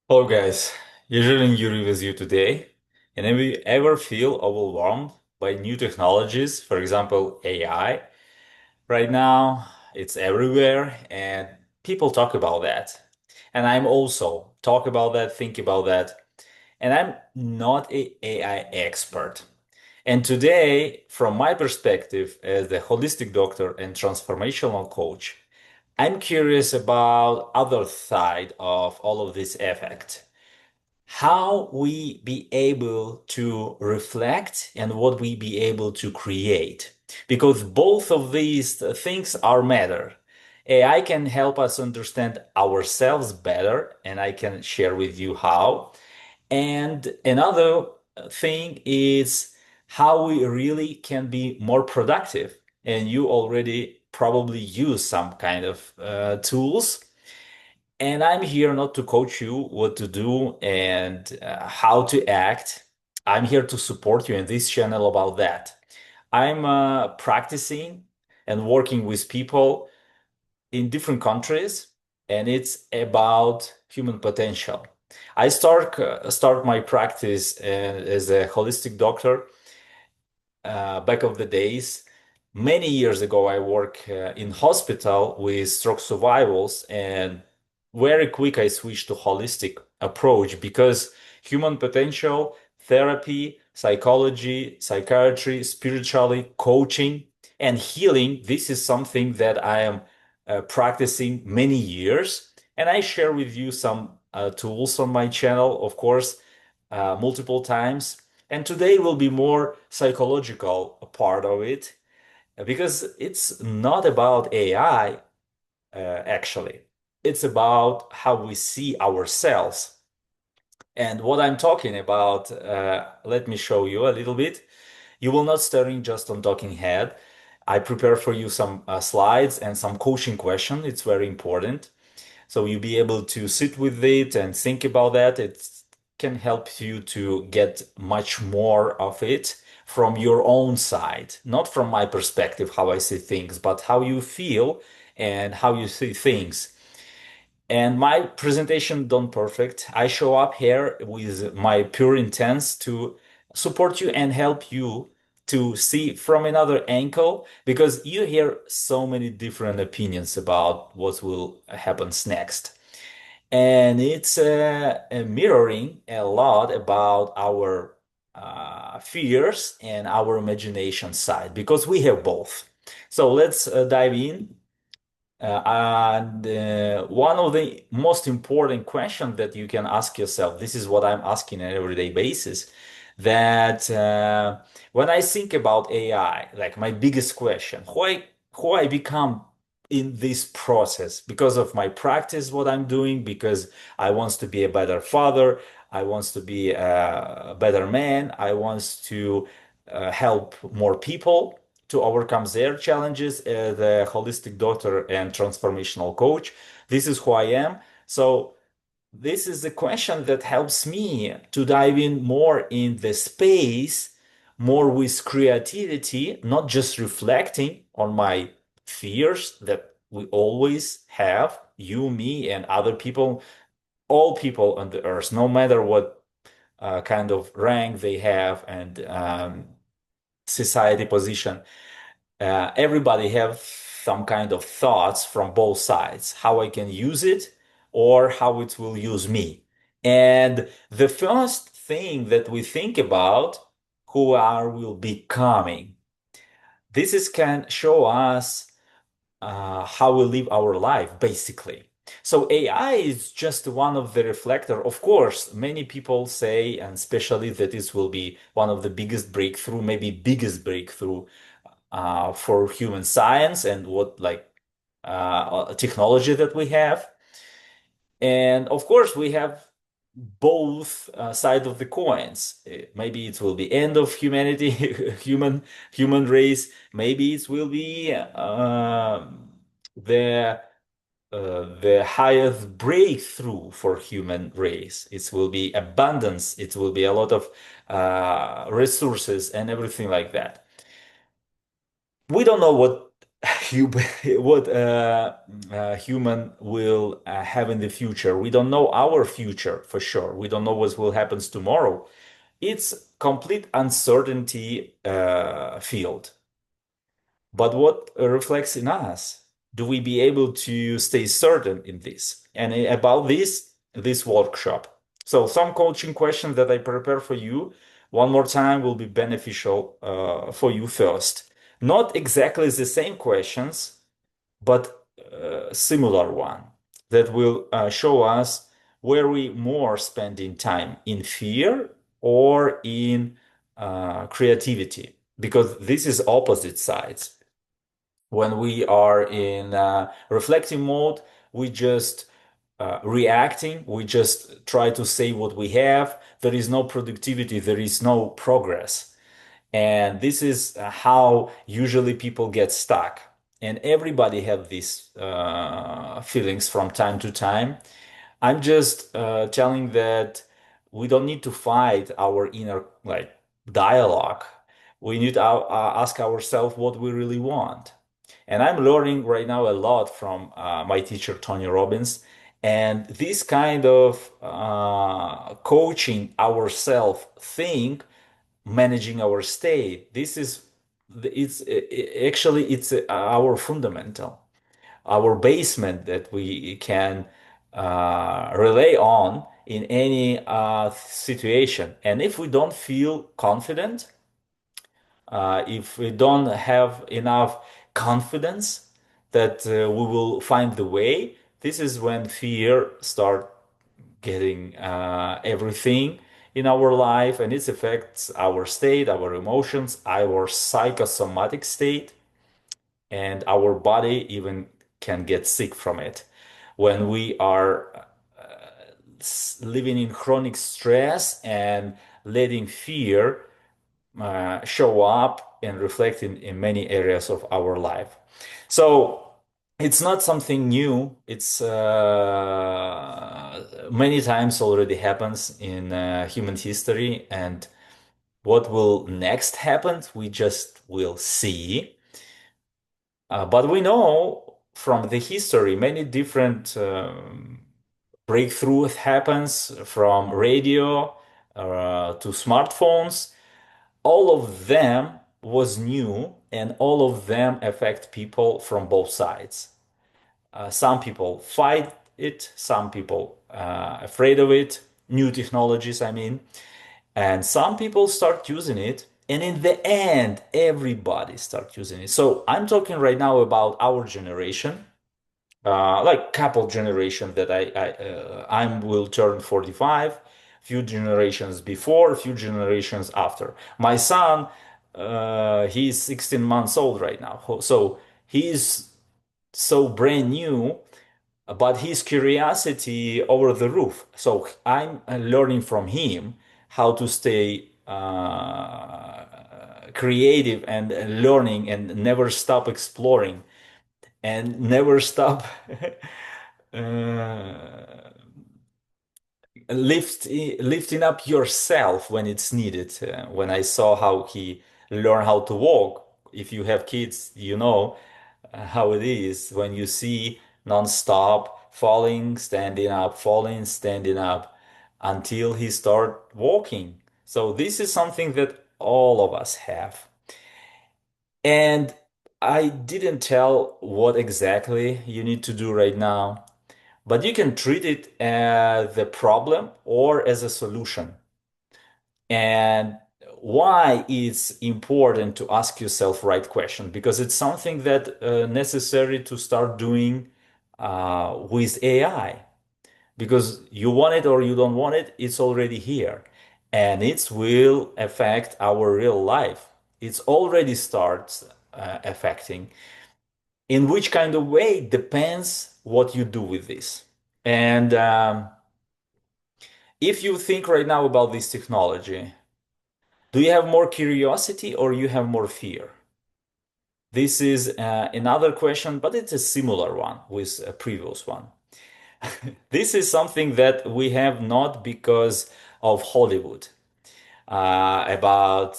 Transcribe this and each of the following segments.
Hello guys, usually Yuri with you today. And if you ever feel overwhelmed by new technologies, for example, AI, right now it's everywhere and people talk about that. And I'm also talk about that, think about that. And I'm not a AI expert. And today, from my perspective as the holistic doctor and transformational coach, I'm curious about other side of all of this effect, how we be able to reflect and what we be able to create, because both of these things are matter. AI can help us understand ourselves better, and I can share with you how. And another thing is how we really can be more productive, and you already probably use some kind of tools, and I'm here not to coach you what to do and how to act. I'm here to support you in this channel about that. I'm practicing and working with people in different countries, and it's about human potential. I start my practice as a holistic doctor back of the days. Many years ago, I work in hospital with stroke survivals, and very quick I switched to holistic approach because human potential, therapy, psychology, psychiatry, spirituality, coaching, and healing. This is something that I am practicing many years, and I share with you some tools on my channel, of course, multiple times. And today will be more psychological part of it because it's not about AI, actually. It's about how we see ourselves. And what I'm talking about, let me show you a little bit. You will not staring just on talking head. I prepare for you some slides and some coaching question. It's very important. So you'll be able to sit with it and think about that. It can help you to get much more of it from your own side, not from my perspective, how I see things, but how you feel and how you see things. And my presentation done perfect. I show up here with my pure intents to support you and help you to see from another angle because you hear so many different opinions about what will happen next. And it's mirroring a lot about our fears and our imagination side because we have both. So let's dive in. And one of the most important questions that you can ask yourself, this is what I'm asking on an everyday basis, that when I think about AI, like my biggest question, who I become in this process because of my practice, what I'm doing, because I want to be a better father, I want to be a better man, I want to help more people to overcome their challenges as a holistic doctor and transformational coach. This is who I am. So this is the question that helps me to dive in more in the space, more with creativity, not just reflecting on my fears that we always have, you, me, and other people, all people on the earth, no matter what kind of rank they have and society position. Everybody have some kind of thoughts from both sides, how I can use it or how it will use me. And the first thing that we think about, who are will becoming. This is can show us how we live our life, basically. So AI is just one of the reflector. Of course, many people say, and especially that this will be one of the biggest breakthrough, maybe biggest breakthrough for human science and what like technology that we have. And of course, we have both side of the coins. Maybe it will be end of humanity, human race. Maybe it will be the highest breakthrough for human race. It will be abundance. It will be a lot of resources and everything like that. We don't know what what human will have in the future. We don't know our future for sure. We don't know what will happen tomorrow. It's complete uncertainty field. But what reflects in us? Do we be able to stay certain in this? And about this workshop. So some coaching questions that I prepare for you one more time will be beneficial for you first. Not exactly the same questions, but similar one that will show us where we more spending time in fear or in creativity, because this is opposite sides. When we are in reflective mode, we just reacting, we just try to say what we have. There is no productivity, there is no progress. And this is how usually people get stuck. And everybody have these feelings from time to time. I'm just telling that we don't need to fight our inner like dialogue. We need to ask ourselves what we really want. And I'm learning right now a lot from my teacher, Tony Robbins. And this kind of coaching ourselves think, managing our state, this is, it's our fundamental, our basement that we can rely on in any situation. And if we don't feel confident, if we don't have enough confidence that we will find the way, this is when fear start getting everything in our life, and it affects our state, our emotions, our psychosomatic state, and our body even can get sick from it. When we are living in chronic stress and letting fear show up and reflect in many areas of our life. So it's not something new. It's many times already happens in human history. And what will next happen, we just will see. But we know from the history many different breakthroughs happens from radio to smartphones. All of them was new, and all of them affect people from both sides. Some people fight it, some people afraid of it, new technologies, I mean, and some people start using it, and in the end, everybody start using it. So I'm talking right now about our generation, like couple generation that I will turn 45, few generations before, few generations after. My son, he's 16 months old right now, so he's so brand new, but his curiosity over the roof. So I'm learning from him how to stay creative and learning and never stop exploring and never stop uh, lifting up yourself when it's needed. When I saw how he learned how to walk, if you have kids, you know how it is when you see non-stop falling, standing up until he start walking. So this is something that all of us have. And I didn't tell what exactly you need to do right now, but you can treat it as the problem or as a solution. And why it's important to ask yourself right question, because it's something that necessary to start doing with AI, because you want it or you don't want it, it's already here, and it will affect our real life. It's already starts affecting. In which kind of way depends what you do with this. And if you think right now about this technology, do you have more curiosity or you have more fear? This is another question, but it's a similar one with a previous one. This is something that we have not because of Hollywood. about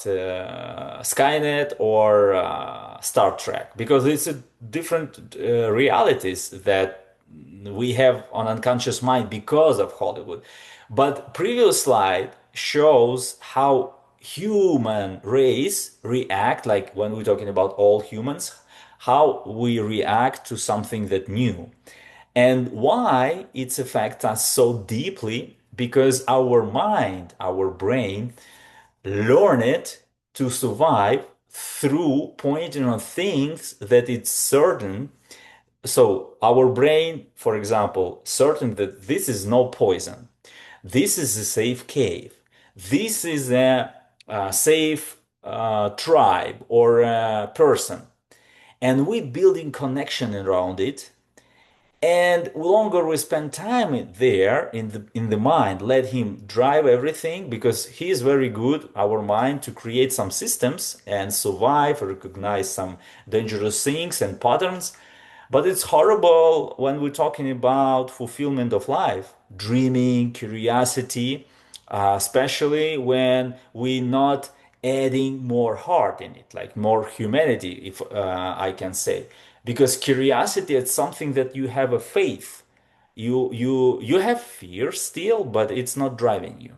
Skynet or Star Trek, because it's a different realities that we have on unconscious mind because of Hollywood. But previous slide shows how human race react, like when we're talking about all humans, how we react to something that new. And why it affects us so deeply, because our mind, our brain, learn it to survive through pointing on things that it's certain. So our brain, for example, certain that this is no poison, this is a safe cave, this is a safe tribe or a person, and we building connection around it. And longer we spend time there in the mind, let him drive everything, because he is very good, our mind, to create some systems and survive, recognize some dangerous things and patterns. But it's horrible when we're talking about fulfillment of life, dreaming, curiosity, especially when we're not adding more heart in it, like more humanity, if I can say. Because curiosity is something that you have a faith. You have fear still, but it's not driving you.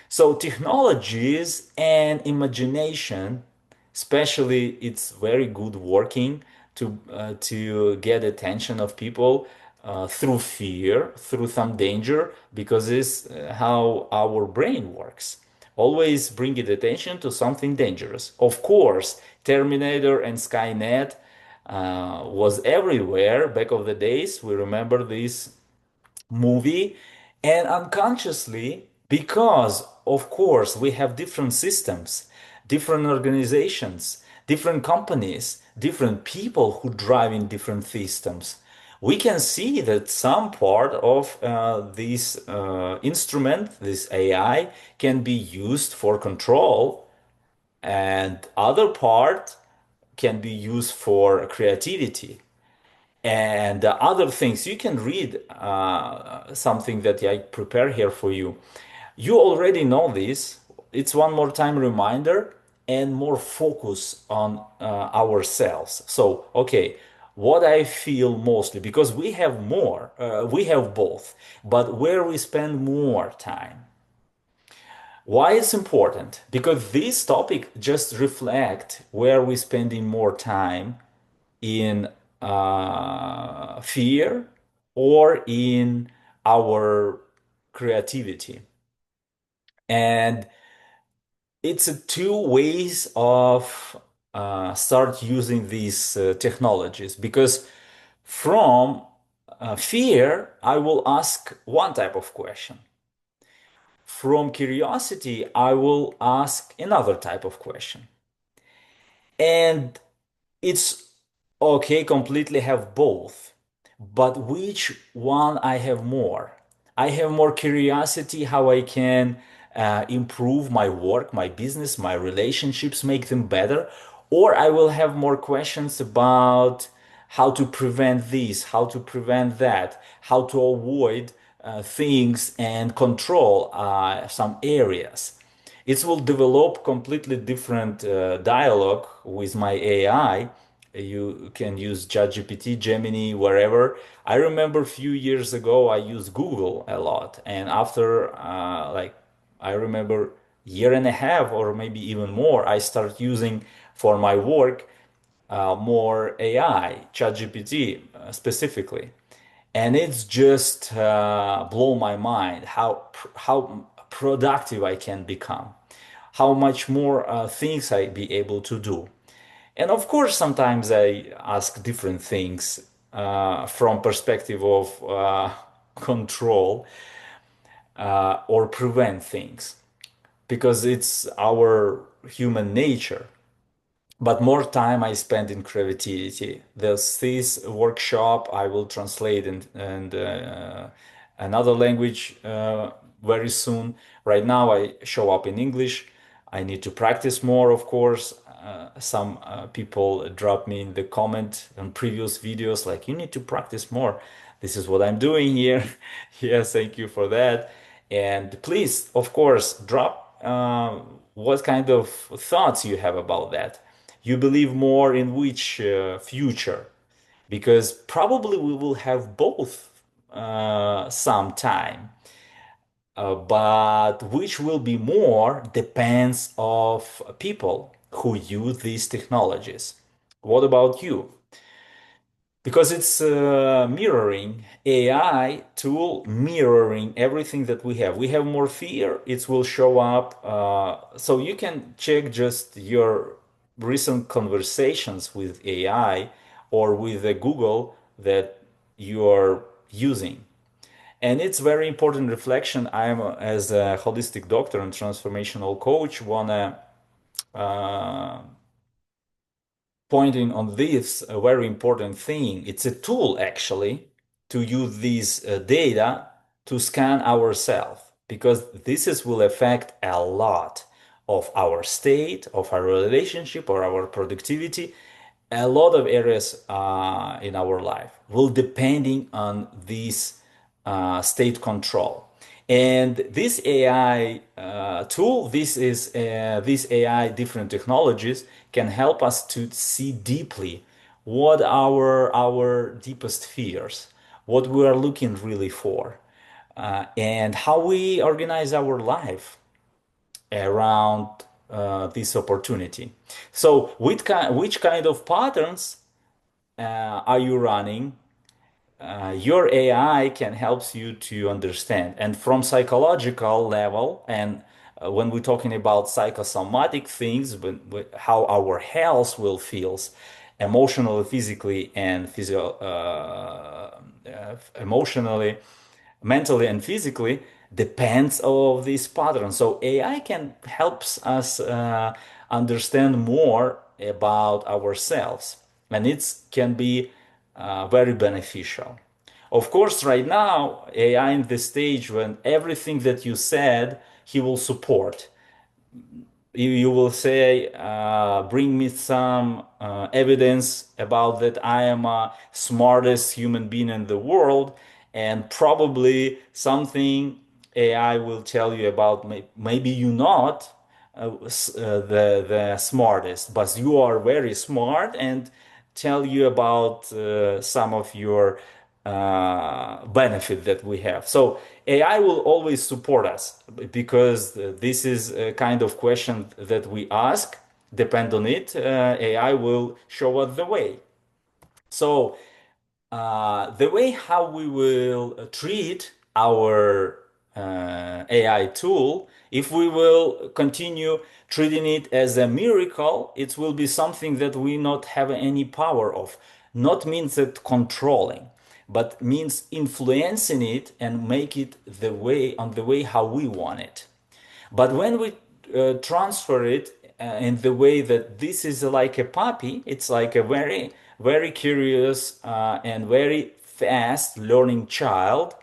So technologies and imagination, especially, it's very good working to get attention of people through fear, through some danger, because it's how our brain works. Always bring it attention to something dangerous. Of course, Terminator and Skynet was everywhere back of the days. We remember this movie, and unconsciously, because of course we have different systems, different organizations, different companies, different people who drive in different systems, we can see that some part of this instrument, this AI, can be used for control, and other part can be used for creativity and other things. You can read something that I prepare here for you. You already know this. It's one more time reminder and more focus on ourselves. So, okay, what I feel mostly, because we have more, we have both, but where we spend more time. Why it's important? Because this topic just reflect where we spending more time, in fear or in our creativity. And it's two ways of start using these technologies, because from fear, I will ask one type of question. From curiosity, I will ask another type of question. And it's okay, completely have both. But which one I have more? I have more curiosity how I can improve my work, my business, my relationships, make them better. Or I will have more questions about how to prevent this, how to prevent that, how to avoid things and control some areas. It will develop completely different dialogue with my AI. You can use ChatGPT, Gemini, wherever. I remember a few years ago I used Google a lot, and after I remember year and a half or maybe even more, I start using for my work more AI, ChatGPT specifically, and it's just blow my mind how productive I can become, how much more things I be able to do. And of course, sometimes I ask different things from perspective of control or prevent things, because it's our human nature. But more time I spend in creativity. There's this workshop I will translate and another language very soon. Right now I show up in English. I need to practice more, of course. Some people drop me in the comment on previous videos like, you need to practice more. This is what I'm doing here. Yes, thank you for that. And please, of course, drop what kind of thoughts you have about that. You believe more in which future? Because probably we will have both sometime. But which will be more depends of people who use these technologies. What about you? Because it's mirroring AI tool mirroring everything that we have. We have more fear. It will show up. So you can check just your recent conversations with AI or with the Google that you are using. And it's very important reflection. I'm as a holistic doctor and transformational coach wanna uh, pointing on this a very important thing. It's a tool actually to use this data to scan ourselves because this is will affect a lot of our state, of our relationship, or our productivity. A lot of areas in our life will depending on this state control. And this AI tool, this AI different technologies can help us to see deeply what our deepest fears, what we are looking really for, and how we organize our life around this opportunity. So, which kind of patterns are you running? Your AI can help you to understand. And from psychological level, and when we're talking about psychosomatic things, how our health will feels emotionally, physically, and emotionally, mentally, and physically, depends of this pattern. So AI can helps us understand more about ourselves, and it can be very beneficial. Of course, right now, AI in the stage when everything that you said, he will support. You will say, bring me some evidence about that I am a smartest human being in the world, and probably something AI will tell you about maybe you're not the smartest, but you are very smart and tell you about some of your benefit that we have. So AI will always support us because this is a kind of question that we ask. Depend on it, AI will show us the way. So the way how we will treat our AI tool, if we will continue treating it as a miracle, it will be something that we not have any power of. Not means that controlling, but means influencing it and make it the way on the way how we want it. But when we transfer it in the way that this is like a puppy, it's like a very, very curious and very fast learning child.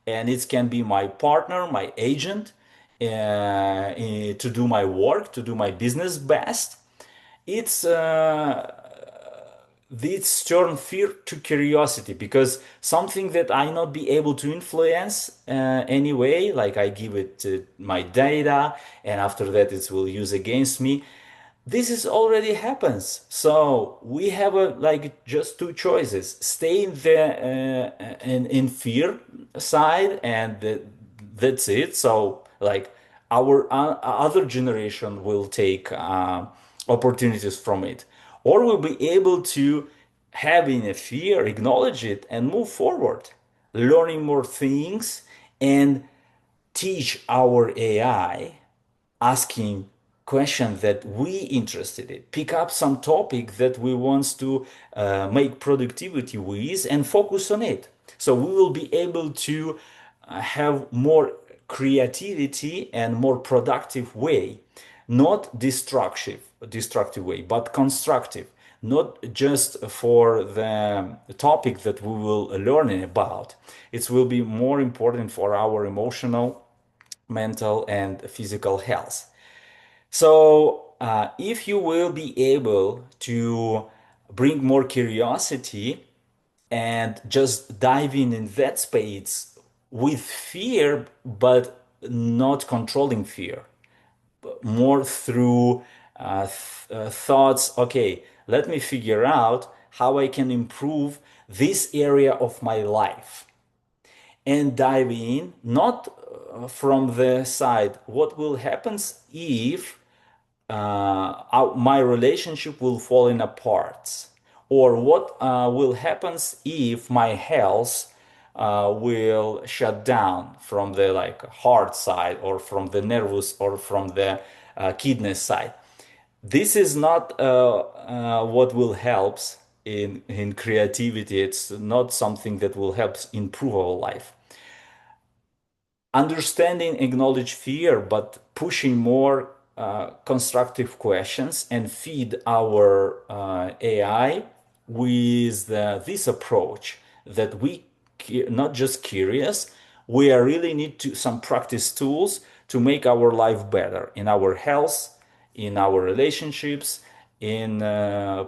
And it can be my partner, my agent, to do my work, to do my business best. It's this turn fear to curiosity because something that I not be able to influence anyway, like I give it my data and after that it will use against me. This is already happens. So we have a like just two choices: stay in the in fear side, and that's it. So like our other generation will take opportunities from it, or we'll be able to having a fear, acknowledge it, and move forward, learning more things and teach our AI asking questions that we interested in, pick up some topic that we want to make productivity with and focus on it. So we will be able to have more creativity and more productive way, not destructive way, but constructive, not just for the topic that we will learn about. It will be more important for our emotional, mental, and physical health. So, if you will be able to bring more curiosity and just dive in that space with fear, but not controlling fear, more through thoughts. Okay, let me figure out how I can improve this area of my life and dive in, not from the side, what will happen if my relationship will fall in apart, or what will happen if my health will shut down from the like heart side or from the nervous or from the kidney side. This is not what will help in creativity. It's not something that will help improve our life. Understanding, acknowledge fear, but pushing more constructive questions and feed our AI with this approach that we not just curious, we are really need to some practice tools to make our life better in our health, in our relationships, in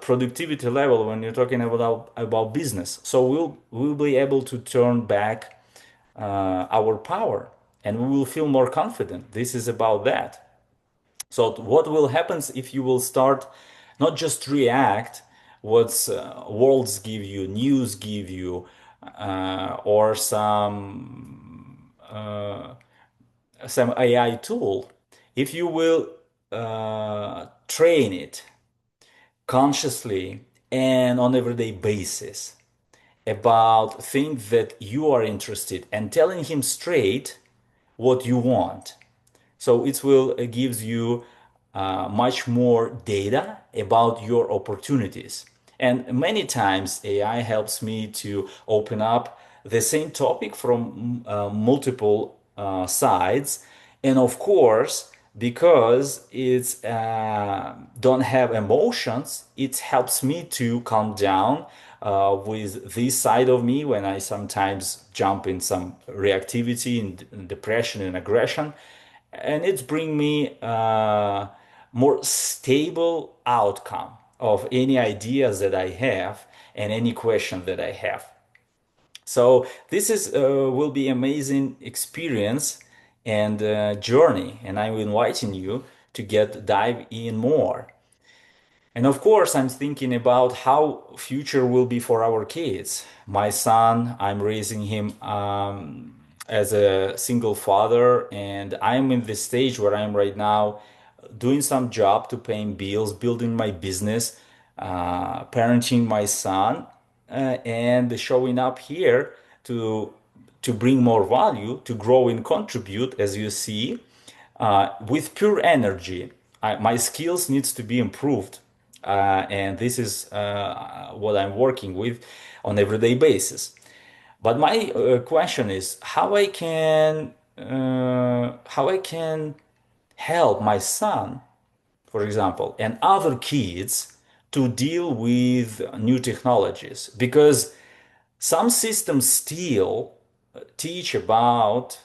productivity level when you're talking about business. So we'll be able to turn back our power and we will feel more confident. This is about that. So what will happen if you will start not just react what worlds give you, news give you, or some AI tool. If you will train it consciously and on everyday basis about things that you are interested and telling him straight what you want. So it will gives you much more data about your opportunities. And many times AI helps me to open up the same topic from multiple sides. And of course, because it's don't have emotions, it helps me to calm down with this side of me when I sometimes jump in some reactivity and depression and aggression, and it's bring me more stable outcome of any ideas that I have and any question that I have. So this is will be amazing experience and journey, and I'm inviting you to get dive in more. And of course, I'm thinking about how future will be for our kids. My son, I'm raising him as a single father, and I'm in the stage where I'm right now doing some job to paying bills, building my business, parenting my son, and showing up here to bring more value, to grow and contribute, as you see, with pure energy. My skills needs to be improved, and this is what I'm working with on everyday basis. But my question is how I can help my son, for example, and other kids to deal with new technologies, because some systems still teach about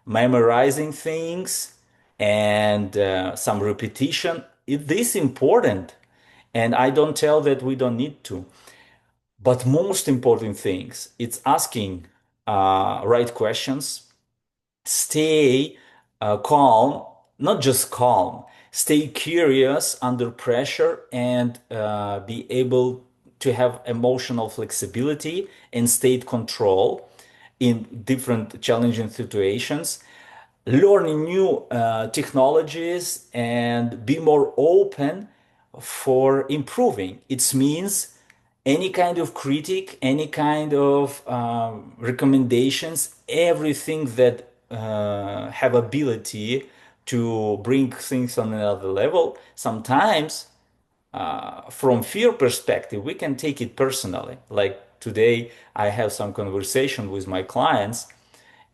memorizing things and some repetition. This is important, and I don't tell that we don't need to. But most important things, it's asking right questions, stay calm, not just calm, stay curious under pressure, and be able to have emotional flexibility and state control in different challenging situations, learning new technologies and be more open for improving. It means any kind of critic, any kind of recommendations, everything that have ability to bring things on another level. Sometimes from fear perspective, we can take it personally. Like today, I have some conversation with my clients,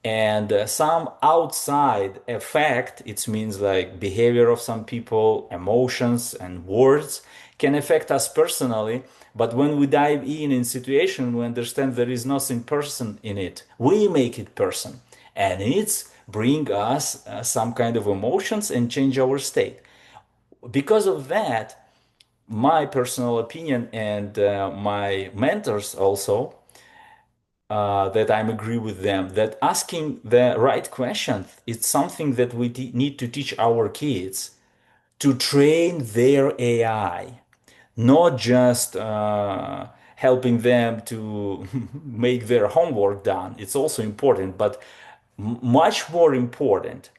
and some outside effect, it means like behavior of some people, emotions and words can affect us personally. But when we dive in situation, we understand there is nothing person in it. We make it person, and it's bring us some kind of emotions and change our state. Because of that, my personal opinion and my mentors also that I agree with them that asking the right questions is something that we need to teach our kids to train their AI, not just helping them to make their homework done. It's also important, but much more important,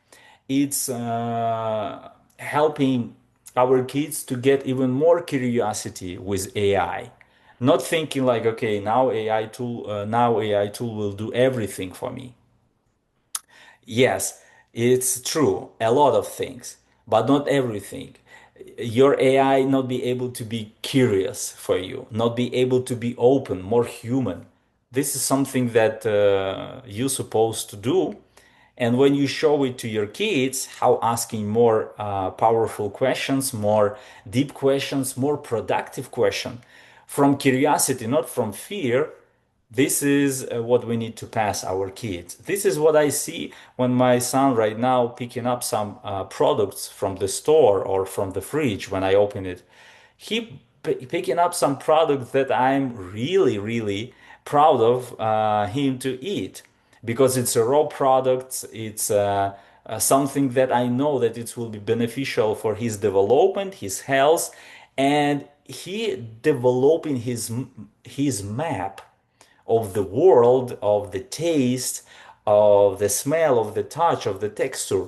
it's helping our kids to get even more curiosity with AI. Not thinking like, okay, now AI tool will do everything for me. Yes, it's true, a lot of things, but not everything. Your AI not be able to be curious for you, not be able to be open, more human. This is something that you're supposed to do. And when you show it to your kids, how asking more powerful questions, more deep questions, more productive questions from curiosity, not from fear, this is what we need to pass our kids. This is what I see when my son right now picking up some products from the store or from the fridge when I open it. He picking up some products that I'm really, really proud of him to eat because it's a raw product. It's something that I know that it will be beneficial for his development, his health, and he developing his map of the world, of the taste, of the smell, of the touch, of the texture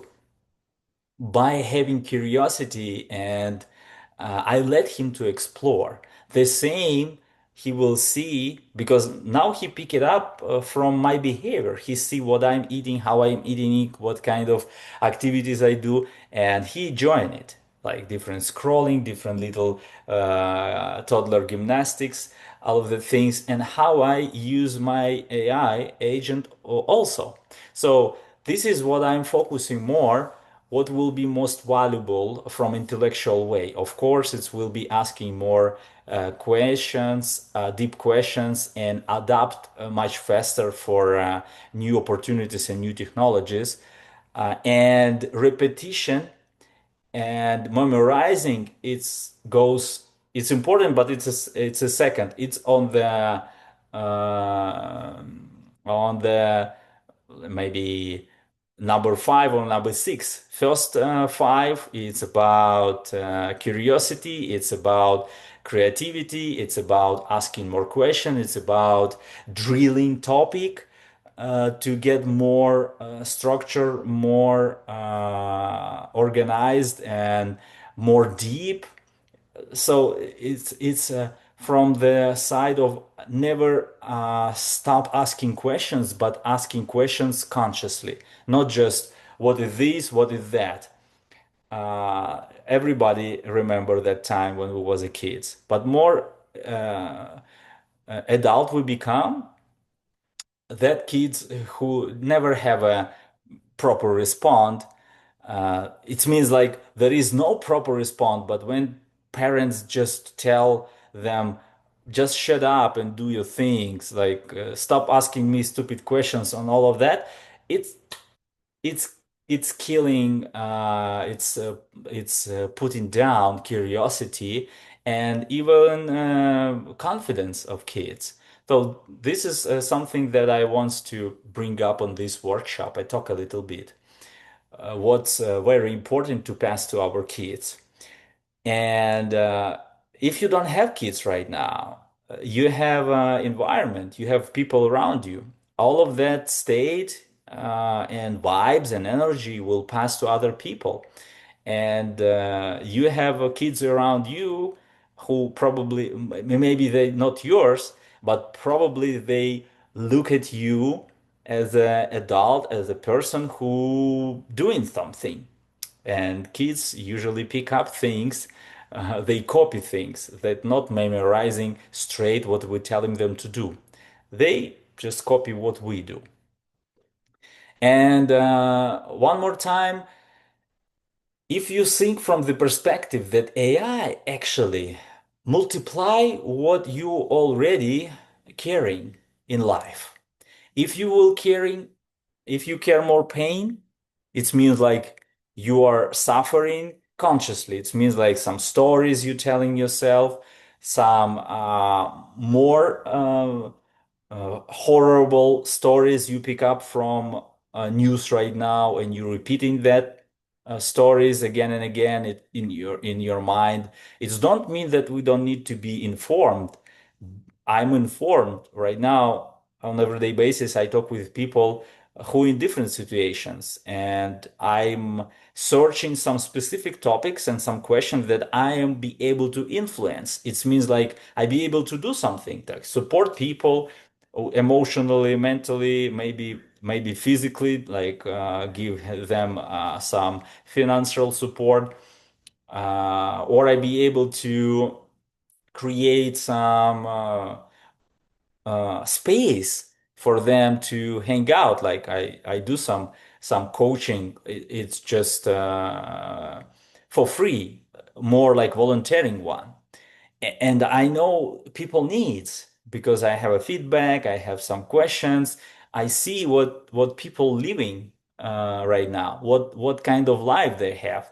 by having curiosity and I let him to explore. The same he will see because now he pick it up from my behavior. He see what I'm eating, how I'm eating it, what kind of activities I do, and he join it. Like different scrolling, different little toddler gymnastics, all of the things, and how I use my AI agent also. So this is what I'm focusing more what will be most valuable from intellectual way. Of course, it will be asking more questions, deep questions, and adapt much faster for new opportunities and new technologies. And repetition and memorizing it's important, but it's a second. It's uh, on the maybe number five or number six. First five, it's about curiosity, it's about creativity, it's about asking more questions, it's about drilling topic to get more structure, more organized, and more deep. So it's from the side of never stop asking questions, but asking questions consciously, not just what is this, what is that. Everybody remember that time when we was a kids, but more uh, adult we become, that kids who never have a proper response. It means like there is no proper response, but when parents just tell them, just shut up and do your things, like stop asking me stupid questions on all of that, it's it's it's killing, it's putting down curiosity and even confidence of kids. So this is something that I want to bring up on this workshop. I talk a little bit what's very important to pass to our kids. And if you don't have kids right now, you have environment, you have people around you. All of that state and vibes and energy will pass to other people. And you have kids around you who probably, maybe they not yours, but probably they look at you as an adult, as a person who doing something. And kids usually pick up things, they copy things that not memorizing straight what we're telling them to do. They just copy what we do. And one more time, if you think from the perspective that AI actually multiply what you already carrying in life. If you will caring, if you care more pain, it means like you are suffering consciously. It means like some stories you're telling yourself, some more horrible stories you pick up from news right now, and you're repeating that stories again and again in your mind. It don't mean that we don't need to be informed. I'm informed right now on everyday basis. I talk with people who in different situations, and I'm searching some specific topics and some questions that I am be able to influence. It means like I be able to do something like support people emotionally, mentally, maybe physically, like give them some financial support, or I be able to create some space for them to hang out. Like I do some coaching. It's just for free, more like volunteering one. And I know people needs because I have a feedback, I have some questions, I see what people living right now, what kind of life they have.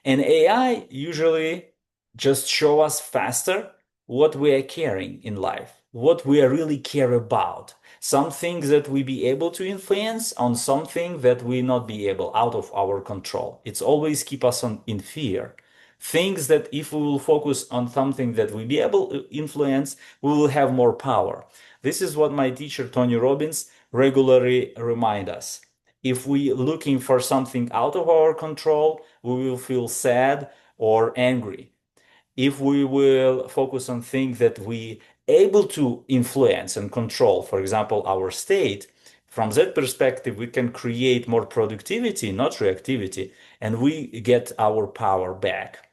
And AI usually just show us faster what we are caring in life, what we are really care about. Some things that we be able to influence on something that we not be able out of our control. It's always keep us in fear. Things that if we will focus on something that we be able to influence, we will have more power. This is what my teacher Tony Robbins regularly remind us. If we looking for something out of our control, we will feel sad or angry. If we will focus on things that we able to influence and control, for example, our state, from that perspective, we can create more productivity, not reactivity, and we get our power back.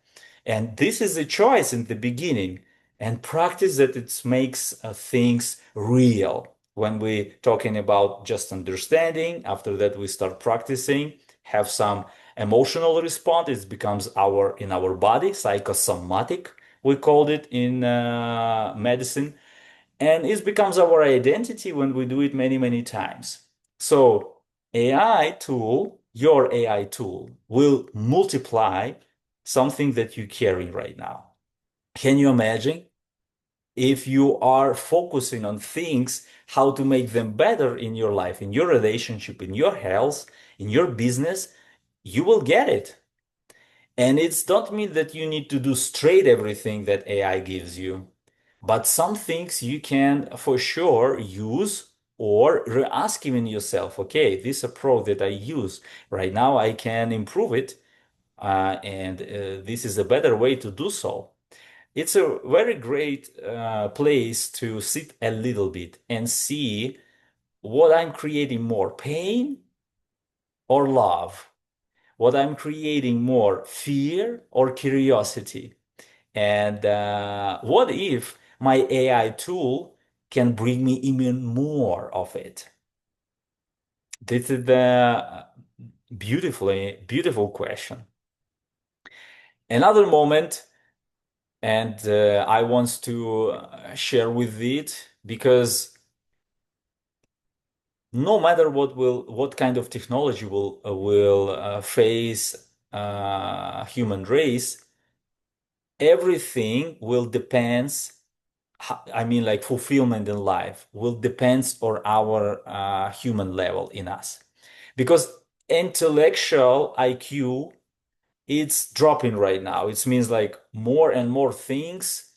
And this is a choice in the beginning and practice that it makes things real. When we talking about just understanding, after that we start practicing, have some emotional response. It becomes our in our body, psychosomatic. We called it in medicine, and it becomes our identity when we do it many times. So AI tool, your AI tool, will multiply something that you carry right now. Can you imagine if you are focusing on things, how to make them better in your life, in your relationship, in your health, in your business, you will get it. And it's don't mean that you need to do straight everything that AI gives you, but some things you can for sure use or ask even yourself, okay, this approach that I use right now, I can improve it, and this is a better way to do so. It's a very great place to sit a little bit and see what I'm creating more, pain or love, what I'm creating more, fear or curiosity. And what if my AI tool can bring me even more of it? This is the beautiful question. Another moment, and I want to share with it because no matter what kind of technology will face human race, everything will depends. I mean, like fulfillment in life will depends on our human level in us, because intellectual IQ it's dropping right now. It means like more and more things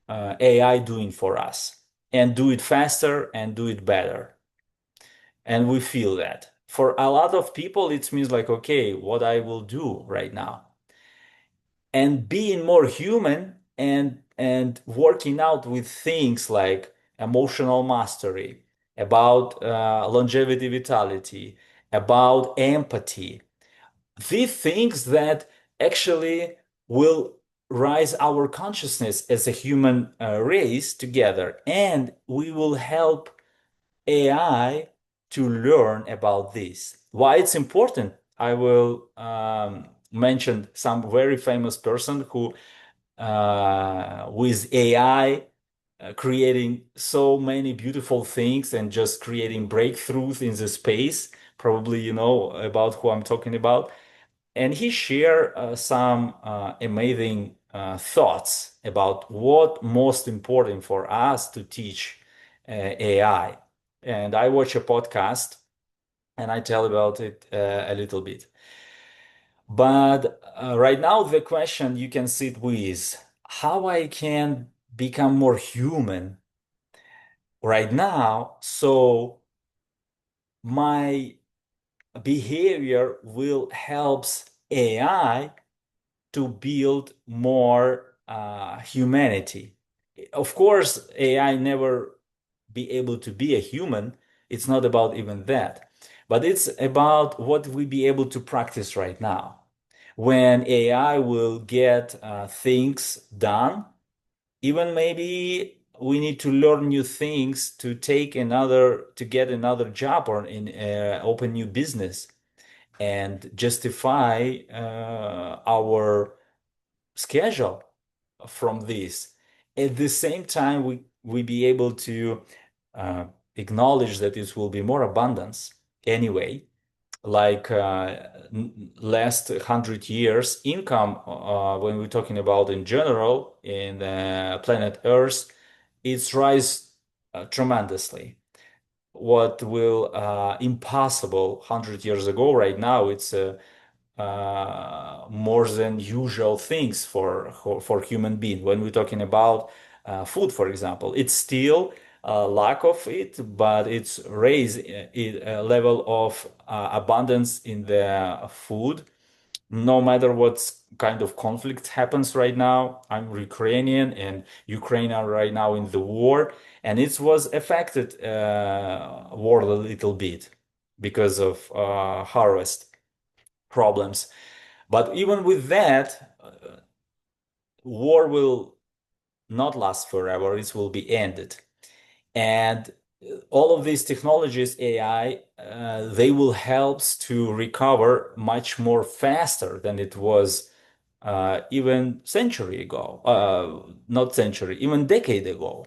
AI doing for us and do it faster and do it better. And we feel that. For a lot of people, it means like, okay, what I will do right now. And being more human and working out with things like emotional mastery, about longevity, vitality, about empathy. These things that actually will rise our consciousness as a human race together, and we will help AI to learn about this. Why it's important? I will mention some very famous person who, with AI, creating so many beautiful things and just creating breakthroughs in the space. Probably you know about who I'm talking about. And he shared some amazing thoughts about what most important for us to teach AI. And I watch a podcast and I tell about it a little bit. But right now, the question you can sit with how I can become more human right now, so my behavior will helps AI to build more humanity. Of course, AI never be able to be a human. It's not about even that, but it's about what we be able to practice right now. When AI will get things done, even maybe we need to learn new things to to get another job or open new business and justify our schedule from this. At the same time, we be able to uh, acknowledge that it will be more abundance anyway. Like last 100 years, income, when we're talking about in general in planet Earth, it's rise tremendously. What will impossible 100 years ago, right now, it's more than usual things for human being. When we're talking about food, for example, it's still lack of it, but it's raised a level of abundance in the food. No matter what kind of conflict happens right now, I'm Ukrainian, and Ukraine are right now in the war, and it was affected war a little bit because of harvest problems. But even with that, war will not last forever. It will be ended. And all of these technologies, AI, they will help to recover much more faster than it was even century ago, not century, even decade ago.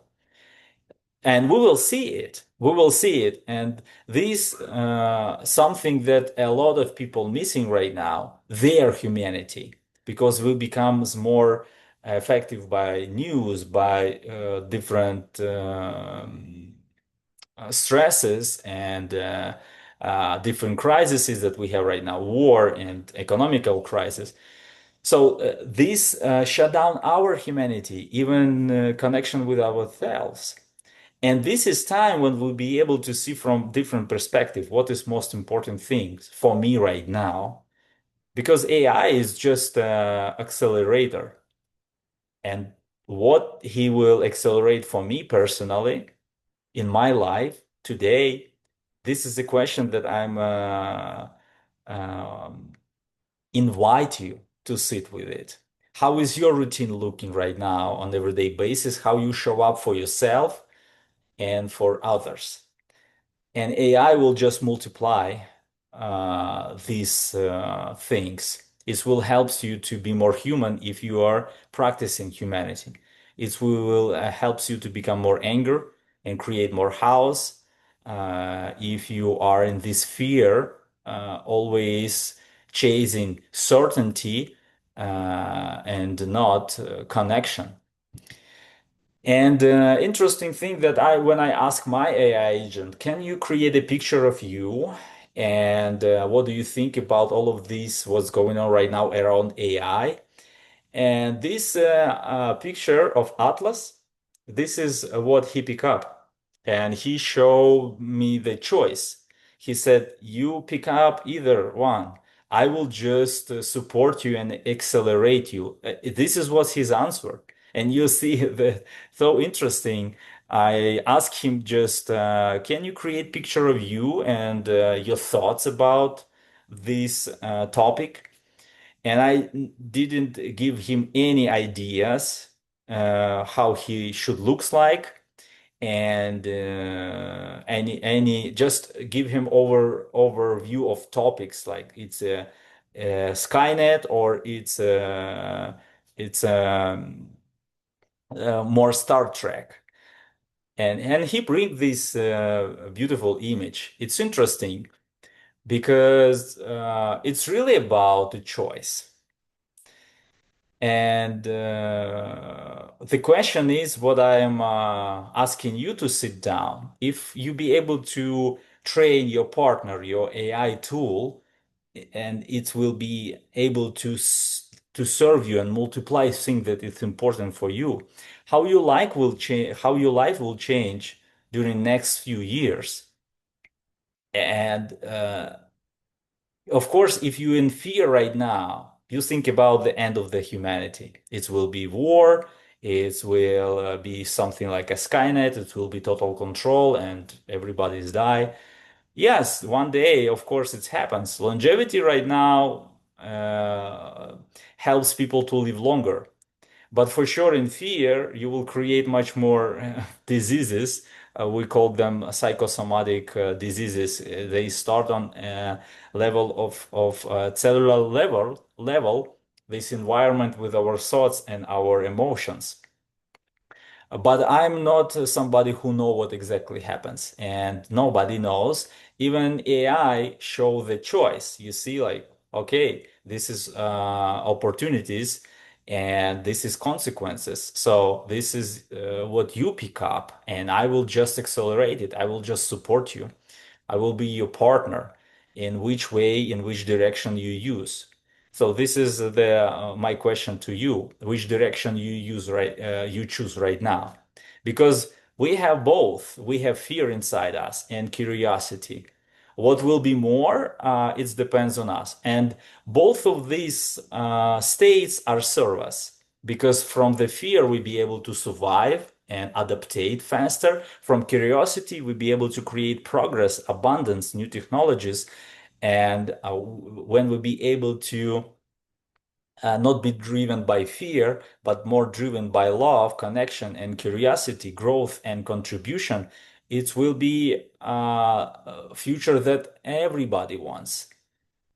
And we will see it. We will see it. And this something that a lot of people missing right now, their humanity, because we becomes more effective by news, by different stresses and different crises that we have right now, war and economical crisis. So this shut down our humanity, even connection with ourselves. And this is time when we'll be able to see from different perspective what is most important things for me right now, because AI is just accelerator, and what he will accelerate for me personally in my life today, this is a question that I'm um, invite you to sit with it. How is your routine looking right now on everyday basis? How you show up for yourself and for others? And AI will just multiply these things. It will help you to be more human if you are practicing humanity. It will helps you to become more anger and create more house. If you are in this fear, always chasing certainty and not connection. And interesting thing that when I ask my AI agent, can you create a picture of you? And what do you think about all of this, what's going on right now around AI? And this picture of Atlas, this is what he picked up. And he showed me the choice. He said, you pick up either one. I will just support you and accelerate you. This is what his answer. And you see that so interesting. I asked him just, can you create picture of you and your thoughts about this topic? And I didn't give him any ideas how he should looks like, and any just give him overview of topics like it's a Skynet, or it's more Star Trek. And he bring this beautiful image. It's interesting because it's really about the choice. And the question is what I am asking you to sit down. If you be able to train your partner, your AI tool, and it will be able to serve you and multiply things that is important for you. How your life will change, how your life will change during next few years. And of course, if you're in fear right now, you think about the end of the humanity. It will be war. It will be something like a Skynet. It will be total control and everybody's die. Yes, one day, of course, it happens. Longevity right now helps people to live longer. But for sure, in fear, you will create much more diseases. We call them psychosomatic diseases. They start on a level of cellular level, this environment with our thoughts and our emotions. But I'm not somebody who know what exactly happens, and nobody knows. Even AI show the choice. You see, like, okay, this is opportunities, and this is consequences. So this is what you pick up, and I will just accelerate it. I will just support you. I will be your partner in which way, in which direction you use. So this is the my question to you: which direction you choose right now? Because we have both. We have fear inside us and curiosity. What will be more? It depends on us. And both of these states are serve us because from the fear we be able to survive and adaptate faster. From curiosity we be able to create progress, abundance, new technologies, and when we be able to not be driven by fear, but more driven by love, connection, and curiosity, growth, and contribution, it will be a future that everybody wants.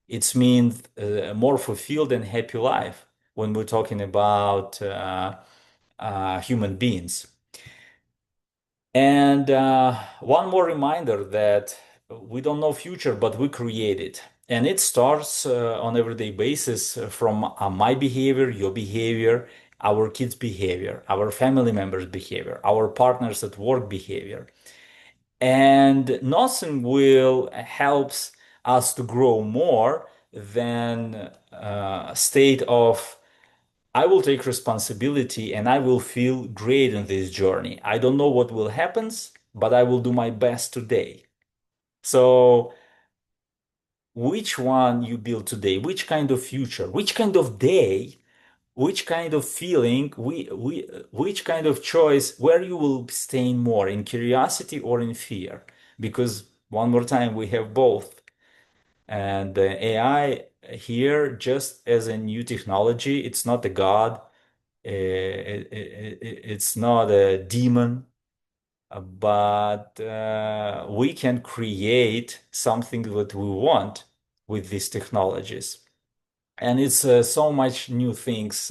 It means a more fulfilled and happy life when we're talking about human beings. And one more reminder that we don't know future, but we create it. And it starts on everyday basis from my behavior, your behavior, our kids' behavior, our family members' behavior, our partners at work behavior. And nothing will helps us to grow more than a state of I will take responsibility and I will feel great in this journey. I don't know what will happen, but I will do my best today. So, which one you build today? Which kind of future? Which kind of day? Which kind of feeling? Which kind of choice? Where you will stay more in curiosity or in fear? Because one more time, we have both. And the AI here, just as a new technology, it's not a god. It's not a demon, but we can create something that we want with these technologies. And it's so much new things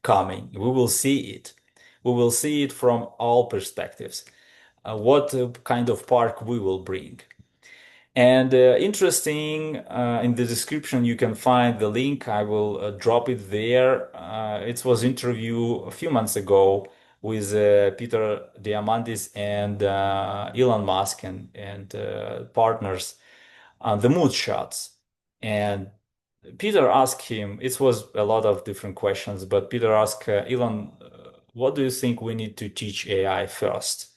coming. We will see it. We will see it from all perspectives. What kind of park we will bring. And interesting, in the description you can find the link. I will drop it there. It was interview a few months ago with Peter Diamandis and Elon Musk and partners on the mood shots. And Peter asked him, it was a lot of different questions, but Peter asked Elon, what do you think we need to teach AI first?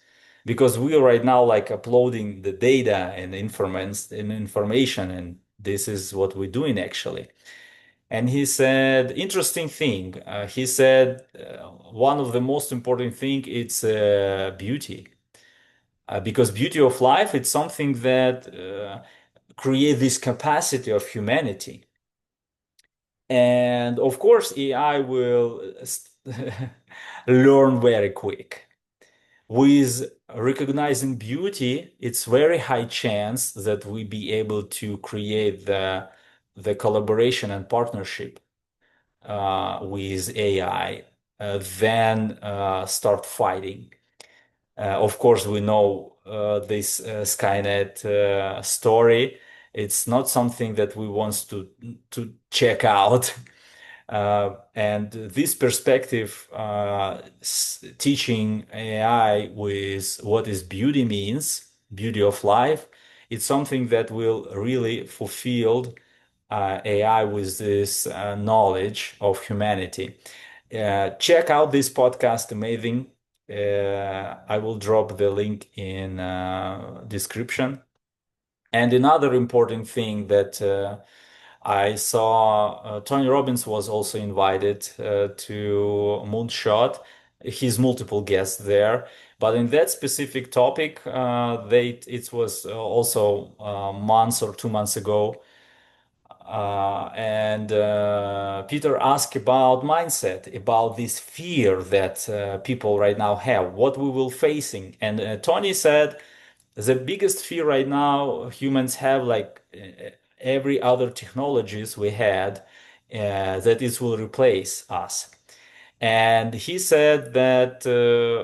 Because we are right now like uploading the data and information, and this is what we're doing actually. And he said, interesting thing. He said, one of the most important thing it's beauty, because beauty of life it's something that create this capacity of humanity. And of course, AI will learn very quick. With recognizing beauty, it's very high chance that we be able to create the collaboration and partnership with AI, then start fighting. Of course, we know this Skynet story. It's not something that we want to check out. And this perspective, teaching AI with what is beauty means, beauty of life, it's something that will really fulfill AI with this knowledge of humanity. Check out this podcast, amazing. I will drop the link in description. And another important thing that I saw, Tony Robbins was also invited to Moonshot. He's multiple guests there, but in that specific topic, it was also months or 2 months ago. And Peter asked about mindset, about this fear that people right now have, what we will facing. And Tony said the biggest fear right now humans have, like every other technologies we had, that it will replace us. And he said that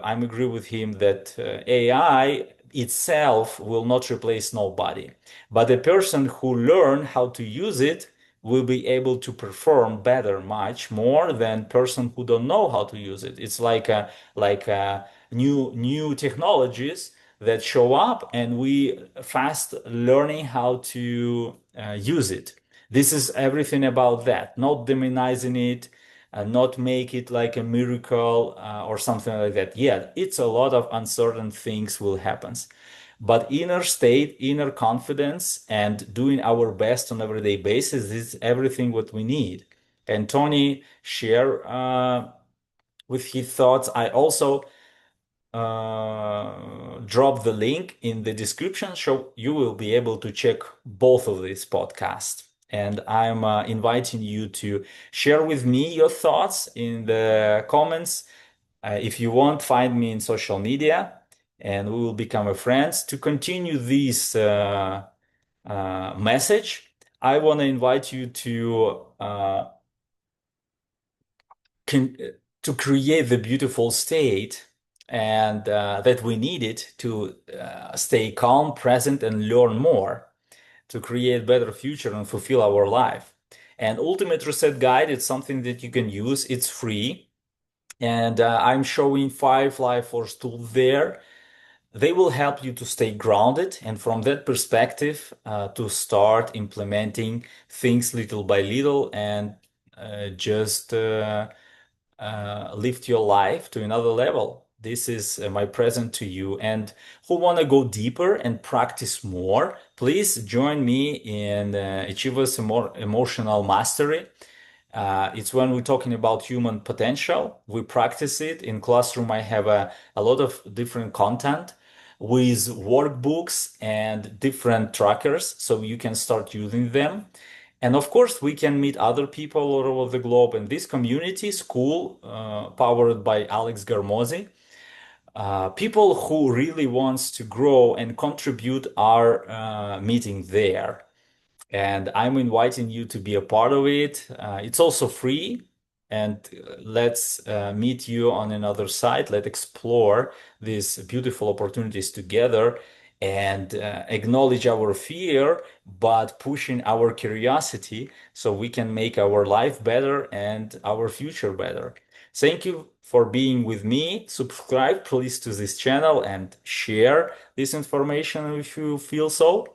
I agree with him that AI itself will not replace nobody, but the person who learn how to use it will be able to perform better, much more than person who don't know how to use it. It's like new technologies that show up, and we fast learning how to use it. This is everything about that, not demonizing it, not make it like a miracle or something like that. Yeah, it's a lot of uncertain things will happen. But inner state, inner confidence, and doing our best on everyday basis is everything what we need. And Tony share with his thoughts. I also drop the link in the description, so you will be able to check both of these podcasts. And I'm inviting you to share with me your thoughts in the comments. If you want, find me in social media, and we will become a friends to continue this message. I want to invite you con to create the beautiful state and that we needed to stay calm, present, and learn more to create better future and fulfill our life. And Ultimate Reset Guide, it's something that you can use. It's free. And I'm showing 5 life force tools there. They will help you to stay grounded, and from that perspective, to start implementing things little by little and just lift your life to another level. This is my present to you. And who want to go deeper and practice more, please join me in Achievers Emotional Mastery. It's when we're talking about human potential. We practice it in classroom. I have a lot of different content with workbooks and different trackers, so you can start using them. And of course, we can meet other people all over the globe. And this community school, powered by Alex Garmosi, people who really wants to grow and contribute are meeting there. And I'm inviting you to be a part of it. It's also free. And let's meet you on another site. Let's explore these beautiful opportunities together and acknowledge our fear, but pushing our curiosity so we can make our life better and our future better. Thank you for being with me. Subscribe, please, to this channel and share this information if you feel so.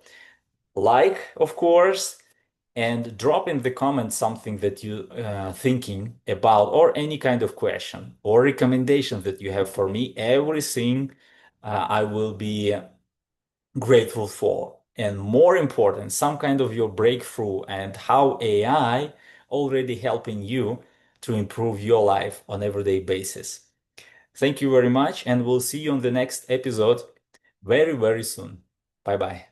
Like, of course, and drop in the comments something that you thinking about, or any kind of question or recommendation that you have for me. Everything I will be grateful for. And more important, some kind of your breakthrough and how AI already helping you to improve your life on everyday basis. Thank you very much, and we'll see you on the next episode very, very soon. Bye bye.